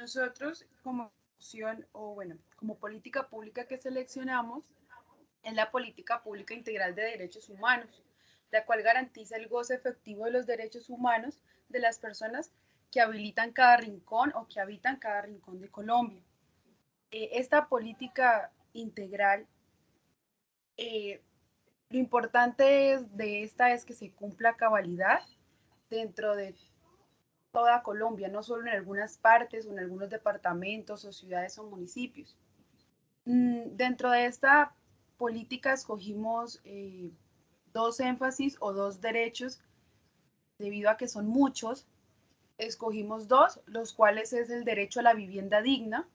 Nosotros como opción o bueno, como política pública que seleccionamos es la política pública integral de derechos humanos, la cual garantiza el goce efectivo de los derechos humanos de las personas que habilitan cada rincón o que habitan cada rincón de Colombia. Esta política integral, eh, lo importante de esta es que se cumpla cabalidad dentro de toda Colombia, no solo en algunas partes o en algunos departamentos o ciudades o municipios. Dentro de esta política escogimos dos énfasis o dos derechos, debido a que son muchos, escogimos dos, los cuales es el derecho a la vivienda digna,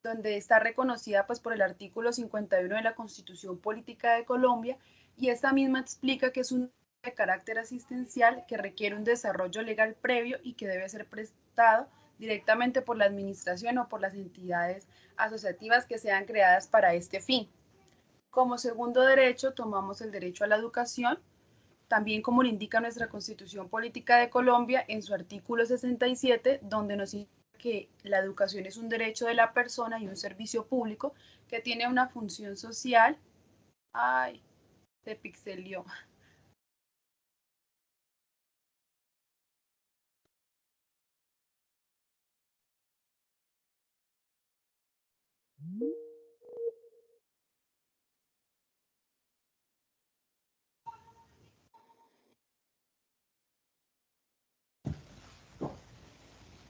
donde está reconocida pues por el artículo 51 de la Constitución Política de Colombia, y esta misma explica que es un de carácter asistencial que requiere un desarrollo legal previo y que debe ser prestado directamente por la administración o por las entidades asociativas que sean creadas para este fin. Como segundo derecho tomamos el derecho a la educación, también como lo indica nuestra Constitución Política de Colombia en su artículo 67, donde nos indica que la educación es un derecho de la persona y un servicio público que tiene una función social. Ay, se pixelió.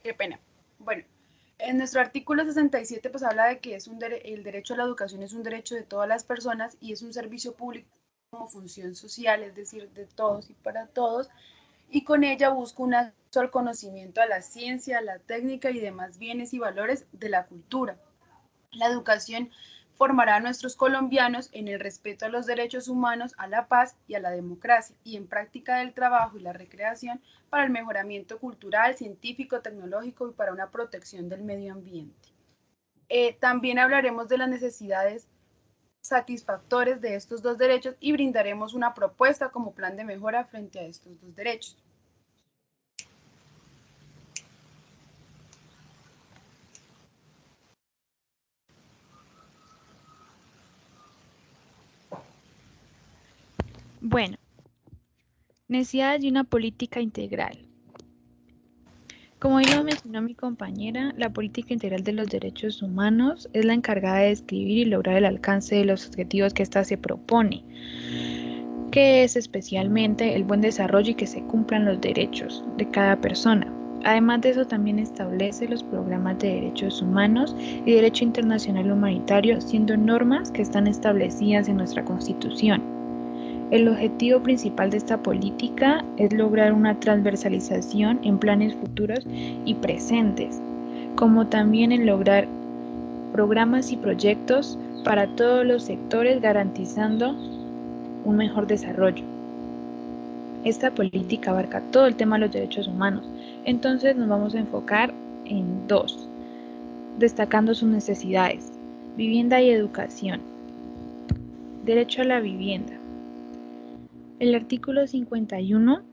Qué pena. Bueno, en nuestro artículo 67 pues habla de que el derecho a la educación es un derecho de todas las personas y es un servicio público como función social, es decir, de todos y para todos, y con ella busca un acceso al conocimiento, a la ciencia, a la técnica y demás bienes y valores de la cultura. La educación formará a nuestros colombianos en el respeto a los derechos humanos, a la paz y a la democracia, y en práctica del trabajo y la recreación para el mejoramiento cultural, científico, tecnológico y para una protección del medio ambiente. También hablaremos de las necesidades satisfactores de estos dos derechos y brindaremos una propuesta como plan de mejora frente a estos dos derechos. Bueno, necesidad de una política integral. Como ya lo mencionó mi compañera, la política integral de los derechos humanos es la encargada de describir y lograr el alcance de los objetivos que ésta se propone, que es especialmente el buen desarrollo y que se cumplan los derechos de cada persona. Además de eso, también establece los programas de derechos humanos y derecho internacional humanitario, siendo normas que están establecidas en nuestra Constitución. El objetivo principal de esta política es lograr una transversalización en planes futuros y presentes, como también en lograr programas y proyectos para todos los sectores, garantizando un mejor desarrollo. Esta política abarca todo el tema de los derechos humanos, entonces nos vamos a enfocar en dos, destacando sus necesidades: vivienda y educación. Derecho a la vivienda. El artículo 51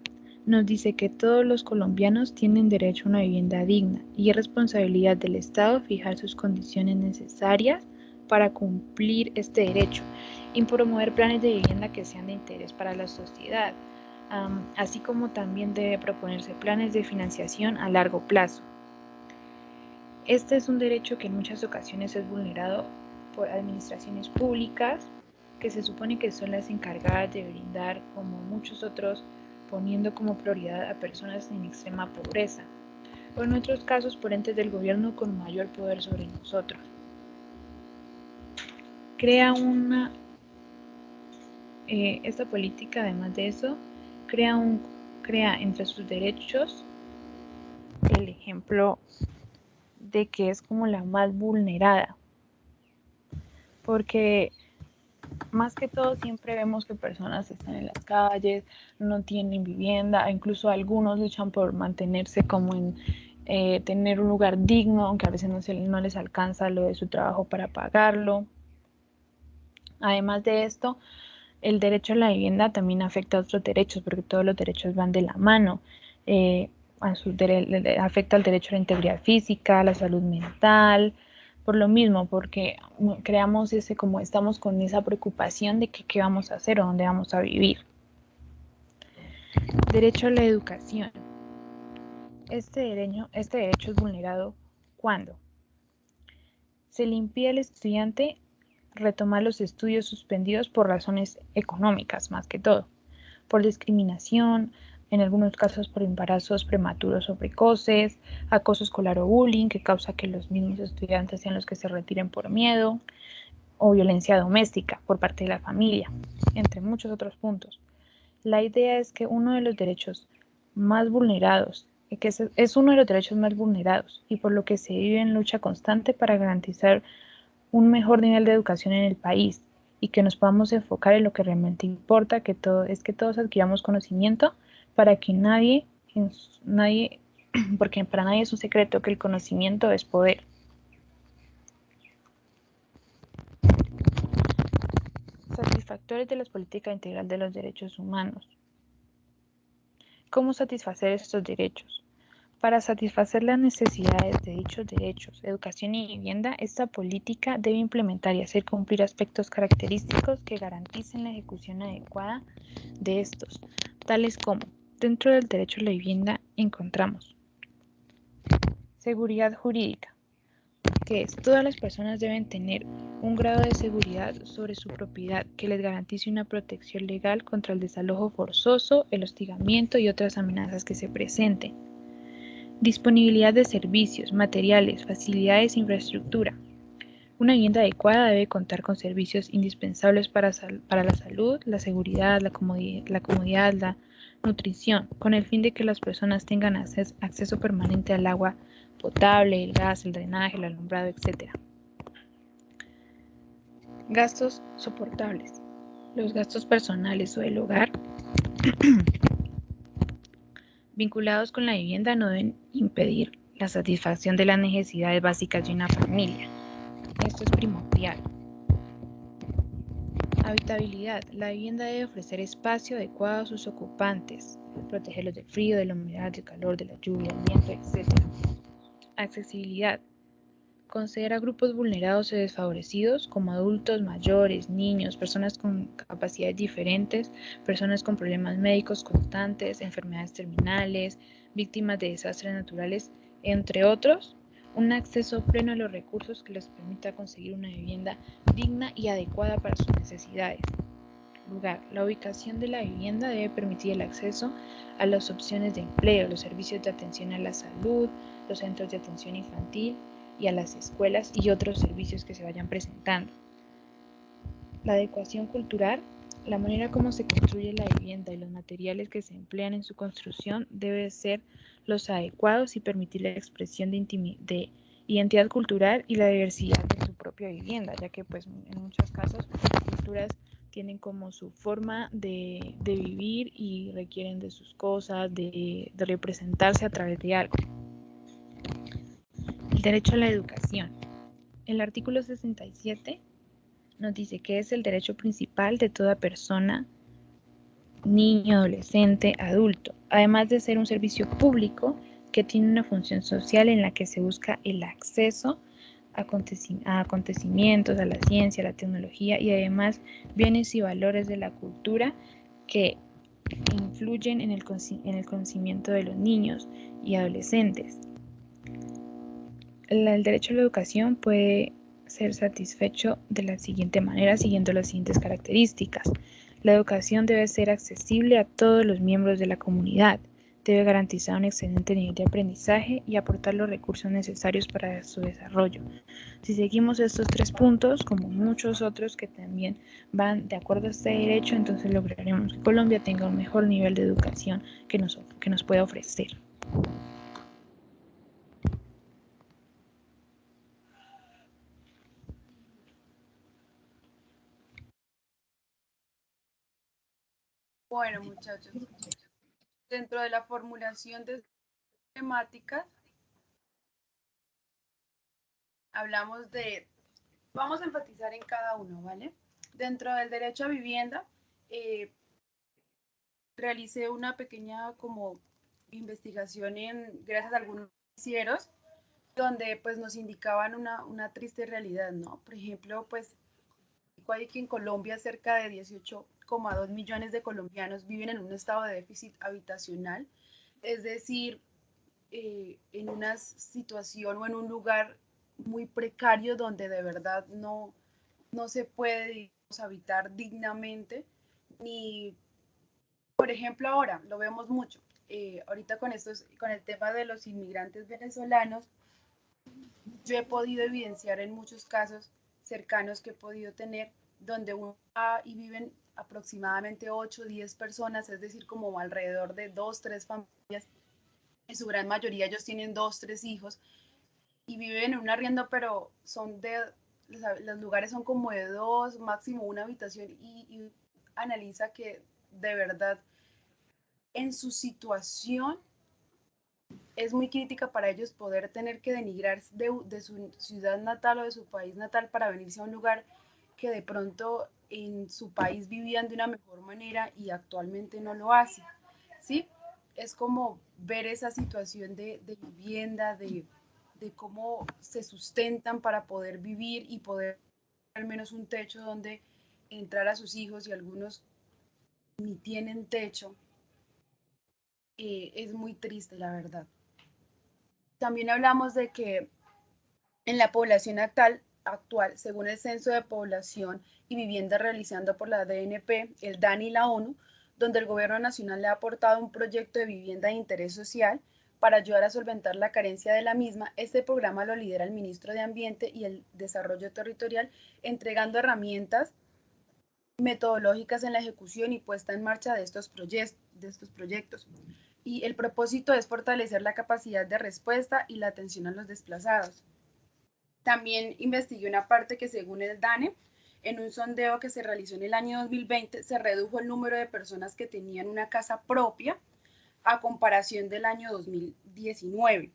nos dice que todos los colombianos tienen derecho a una vivienda digna y es responsabilidad del Estado fijar sus condiciones necesarias para cumplir este derecho y promover planes de vivienda que sean de interés para la sociedad, así como también debe proponerse planes de financiación a largo plazo. Este es un derecho que en muchas ocasiones es vulnerado por administraciones públicas que se supone que son las encargadas de brindar, como muchos otros, poniendo como prioridad a personas en extrema pobreza, o en otros casos por entes del gobierno con mayor poder sobre nosotros. Esta política, además de eso, crea entre sus derechos el ejemplo de que es como la más vulnerada, porque más que todo siempre vemos que personas están en las calles, no tienen vivienda, incluso algunos luchan por mantenerse como en tener un lugar digno, aunque a veces no les alcanza lo de su trabajo para pagarlo. Además de esto, el derecho a la vivienda también afecta a otros derechos, porque todos los derechos van de la mano. afecta al derecho a la integridad física, a la salud mental, por lo mismo, porque creamos estamos con esa preocupación de que qué vamos a hacer o dónde vamos a vivir. Derecho a la educación. Este derecho es vulnerado cuando se le impide al estudiante retomar los estudios suspendidos por razones económicas, más que todo, por discriminación, en algunos casos por embarazos prematuros o precoces, acoso escolar o bullying que causa que los mismos estudiantes sean los que se retiren por miedo, o violencia doméstica por parte de la familia, entre muchos otros puntos. La idea es que uno de los derechos más vulnerados, que es uno de los derechos más vulnerados y por lo que se vive en lucha constante para garantizar un mejor nivel de educación en el país y que nos podamos enfocar en lo que realmente importa, que todos adquiramos conocimiento para que porque para nadie es un secreto que el conocimiento es poder. Satisfactores de la política integral de los derechos humanos. ¿Cómo satisfacer estos derechos? Para satisfacer las necesidades de dichos derechos, educación y vivienda, esta política debe implementar y hacer cumplir aspectos característicos que garanticen la ejecución adecuada de estos, tales como, dentro del derecho a la vivienda encontramos seguridad jurídica, que es todas las personas deben tener un grado de seguridad sobre su propiedad que les garantice una protección legal contra el desalojo forzoso, el hostigamiento y otras amenazas que se presenten. Disponibilidad de servicios, materiales, facilidades e infraestructura. Una vivienda adecuada debe contar con servicios indispensables para la salud, la seguridad, la comodidad, la nutrición, con el fin de que las personas tengan acceso permanente al agua potable, el gas, el drenaje, el alumbrado, etc. Gastos soportables. Los gastos personales o del hogar vinculados con la vivienda no deben impedir la satisfacción de las necesidades básicas de una familia. Esto es primordial. Habitabilidad. La vivienda debe ofrecer espacio adecuado a sus ocupantes, protegerlos del frío, de la humedad, del calor, de la lluvia, del viento, etc. Accesibilidad. Considera grupos vulnerados o desfavorecidos como adultos mayores, niños, personas con capacidades diferentes, personas con problemas médicos constantes, enfermedades terminales, víctimas de desastres naturales, entre otros, un acceso pleno a los recursos que les permita conseguir una vivienda digna y adecuada para sus necesidades. Lugar. La ubicación de la vivienda debe permitir el acceso a las opciones de empleo, los servicios de atención a la salud, los centros de atención infantil y a las escuelas y otros servicios que se vayan presentando. La adecuación cultural. La manera como se construye la vivienda y los materiales que se emplean en su construcción deben ser los adecuados y permitir la expresión de identidad cultural y la diversidad de su propia vivienda, ya que pues en muchos casos las culturas tienen como su forma de vivir y requieren de sus cosas, de representarse a través de algo. El derecho a la educación. El artículo 67 nos dice que es el derecho principal de toda persona, niño, adolescente, adulto, además de ser un servicio público que tiene una función social en la que se busca el acceso a acontecimientos, a la ciencia, a la tecnología y además bienes y valores de la cultura que influyen en el conocimiento de los niños y adolescentes. El derecho a la educación puede ser satisfecho de la siguiente manera, siguiendo las siguientes características. La educación debe ser accesible a todos los miembros de la comunidad, debe garantizar un excelente nivel de aprendizaje y aportar los recursos necesarios para su desarrollo. Si seguimos estos 3 puntos, como muchos otros que también van de acuerdo a este derecho, entonces lograremos que Colombia tenga un mejor nivel de educación que nos pueda ofrecer. Bueno, muchachos, dentro de la formulación de temáticas, hablamos vamos a enfatizar en cada uno, ¿vale? Dentro del derecho a vivienda, realicé una pequeña como investigación gracias a algunos noticieros, donde pues nos indicaban una triste realidad, ¿no? Por ejemplo, pues hay que en Colombia cerca de 18,2 millones de colombianos viven en un estado de déficit habitacional, es decir, en una situación o en un lugar muy precario donde de verdad no se puede, digamos, habitar dignamente, ni, por ejemplo, ahora lo vemos mucho, ahorita con el tema de los inmigrantes venezolanos, yo he podido evidenciar en muchos casos cercanos que he podido tener, donde uno va y viven aproximadamente 8 o 10 personas, es decir, como alrededor de 2, 3 familias, en su gran mayoría ellos tienen 2, 3 hijos, y viven en un arriendo, pero son los lugares son como de 2, máximo una habitación, y analiza que de verdad en su situación es muy crítica para ellos poder tener que denigrar de su ciudad natal o de su país natal para venirse a un lugar que de pronto en su país vivían de una mejor manera y actualmente no lo hacen, ¿sí? Es como ver esa situación de vivienda, de cómo se sustentan para poder vivir y poder al menos un techo donde entrar a sus hijos, y algunos ni tienen techo. Es muy triste, la verdad. También hablamos de que en la población actual, según el Censo de Población y Vivienda realizado por la DNP, el DANI y la ONU, donde el Gobierno Nacional le ha aportado un proyecto de vivienda de interés social para ayudar a solventar la carencia de la misma. Este programa lo lidera el Ministro de Ambiente y el Desarrollo Territorial, entregando herramientas metodológicas en la ejecución y puesta en marcha de estos proyectos. Y el propósito es fortalecer la capacidad de respuesta y la atención a los desplazados. También investigué una parte que según el DANE, en un sondeo que se realizó en el año 2020, se redujo el número de personas que tenían una casa propia a comparación del año 2019,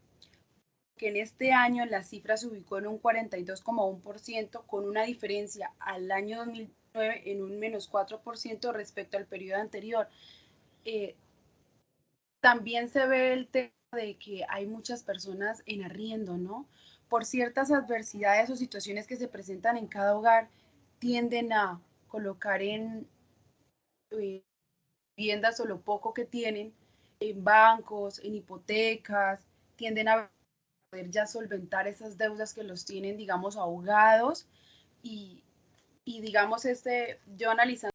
que en este año la cifra se ubicó en un 42,1%, con una diferencia al año 2009 en un menos 4% respecto al periodo anterior. También se ve el tema de que hay muchas personas en arriendo, ¿no? Por ciertas adversidades o situaciones que se presentan en cada hogar, tienden a colocar en viviendas o lo poco que tienen, en bancos, en hipotecas, tienden a poder ya solventar esas deudas que los tienen, digamos, ahogados, y digamos, yo analizando